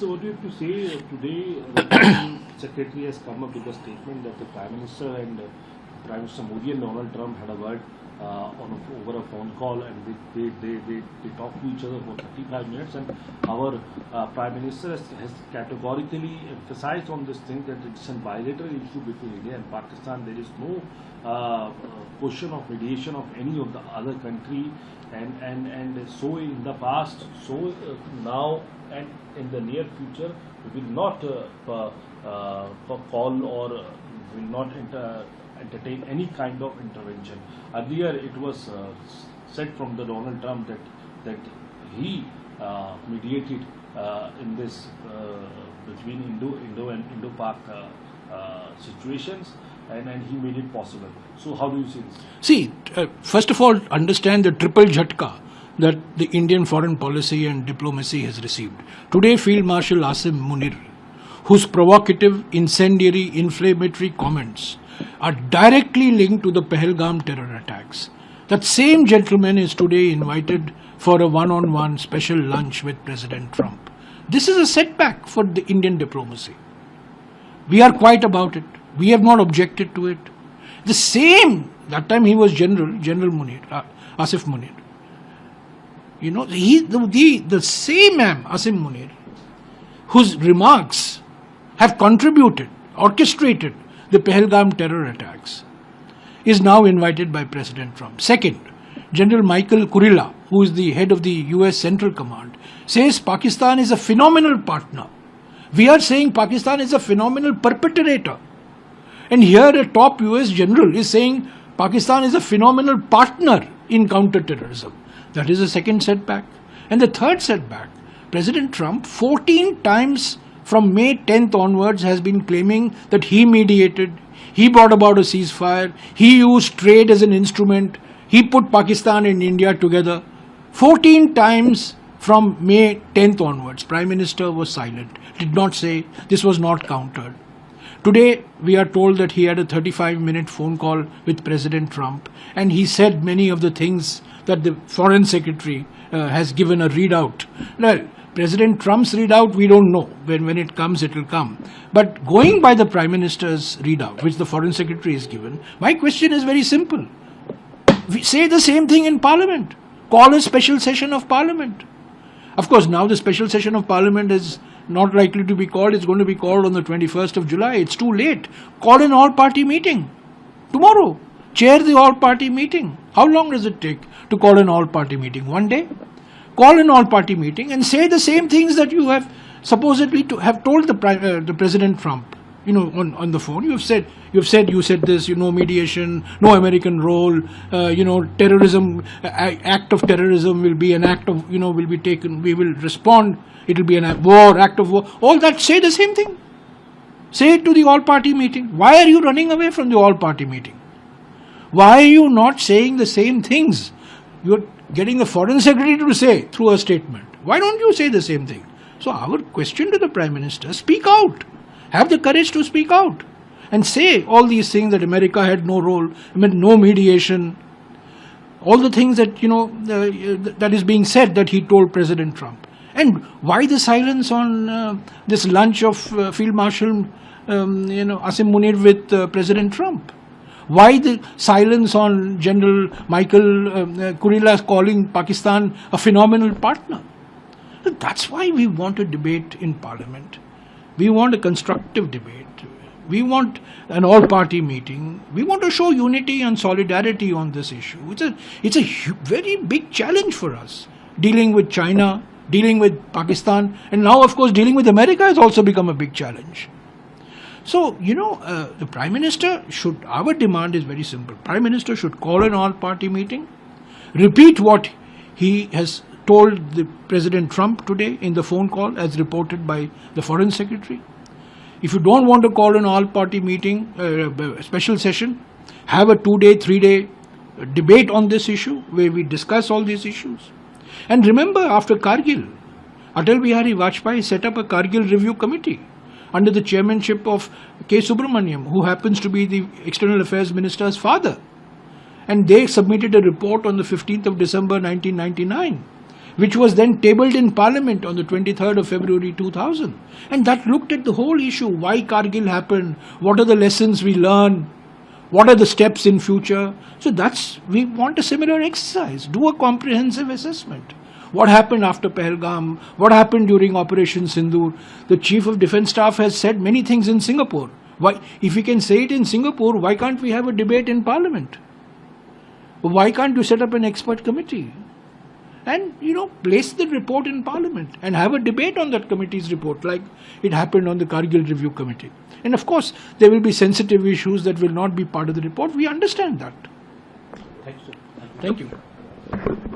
So what do you have to say today? The Foreign Secretary has come up with a statement that the Prime Minister and Prime Minister Modi and Donald Trump had a word over a phone call, and they talked to each other for 35 minutes, and our Prime Minister has categorically emphasized on this thing that it's a bilateral issue between India and Pakistan. There is no question of mediation of any of the other country, and so in the past, so now and in the near future, we will not call or will not entertain any kind of intervention. Earlier, it was said from the Donald Trump that he mediated in this between Indo and Indo-Pak situations, and he made it possible. So how do you see this? See, first of all, understand the triple Jhatka that the Indian foreign policy and diplomacy has received. Today, Field Marshal Asim Munir, whose provocative, incendiary, inflammatory comments are directly linked to the Pahalgam terror attacks. That same gentleman is today invited for a one-on-one special lunch with President Trump. This is a setback for the Indian diplomacy. We are quiet about it. We have not objected to it. The same, that time he was General Munir, Asif Munir. You know, the same Asim Munir, whose remarks have contributed, orchestrated the Pahalgam terror attacks, is now invited by President Trump. Second, General Michael Kurilla, who is the head of the US Central Command, says Pakistan is a phenomenal partner. We are saying Pakistan is a phenomenal perpetrator. And here a top US general is saying Pakistan is a phenomenal partner in counter-terrorism. That is the second setback. And the third setback, President Trump 14 times from May 10th onwards has been claiming that he mediated, he brought about a ceasefire, he used trade as an instrument, he put Pakistan and India together. 14 times from May 10th onwards, Prime Minister was silent, did not say, this was not countered. Today, we are told that he had a 35-minute phone call with President Trump, and he said many of the things that the Foreign Secretary has given a readout. Well, President Trump's readout, we don't know. When it comes, it will come. But going by the Prime Minister's readout, which the Foreign Secretary has given, my question is very simple. We say the same thing in Parliament. Call a special session of Parliament. Of course, now the special session of Parliament is not likely to be called. It's going to be called on the 21st of July. It's too late. Call an all-party meeting tomorrow. Chair the all-party meeting. How long does it take to call an all-party meeting? One day? Call an all-party meeting and say the same things that you have supposedly have told the President Trump. You know, on the phone, you said this. You know, mediation, no American role. Terrorism, act of terrorism will be an act of will be taken. We will respond. It will be an act of war. All that, say the same thing. Say it to the all-party meeting. Why are you running away from the all-party meeting? Why are you not saying the same things you're getting the Foreign Secretary to say through a statement? Why don't you say the same thing? So our question to the Prime Minister, speak out. Have the courage to speak out and say all these things that America had no role, no mediation, all the things that, that is being said that he told President Trump. And why the silence on this lunch of Field Marshal Asim Munir with President Trump? Why the silence on General Michael Kurilla calling Pakistan a phenomenal partner? That's why we want a debate in Parliament. We want a constructive debate. We want an all-party meeting. We want to show unity and solidarity on this issue. It's a very big challenge for us. Dealing with China, dealing with Pakistan, and now, of course, dealing with America has also become a big challenge. So, the Prime Minister our demand is very simple. Prime Minister should call an all-party meeting, repeat what he has told the President Trump today in the phone call as reported by the Foreign Secretary. If you don't want to call an all-party meeting, special session, have a 2-day, 3-day debate on this issue where we discuss all these issues. And remember, after Kargil, Atal Bihari Vajpayee set up a Kargil Review Committee under the chairmanship of K. Subramaniam, who happens to be the External Affairs Minister's father. And they submitted a report on the 15th of December 1999. which was then tabled in Parliament on the 23rd of February 2000. And that looked at the whole issue, why Kargil happened, what are the lessons we learn, what are the steps in future. So we want a similar exercise, do a comprehensive assessment. What happened after Pahalgam, what happened during Operation Sindoor. The Chief of Defence Staff has said many things in Singapore. Why, if we can say it in Singapore, why can't we have a debate in Parliament? Why can't you set up an expert committee? And, place the report in Parliament and have a debate on that committee's report like it happened on the Kargil Review Committee. And of course, there will be sensitive issues that will not be part of the report. We understand that. Thanks, sir. Thank you.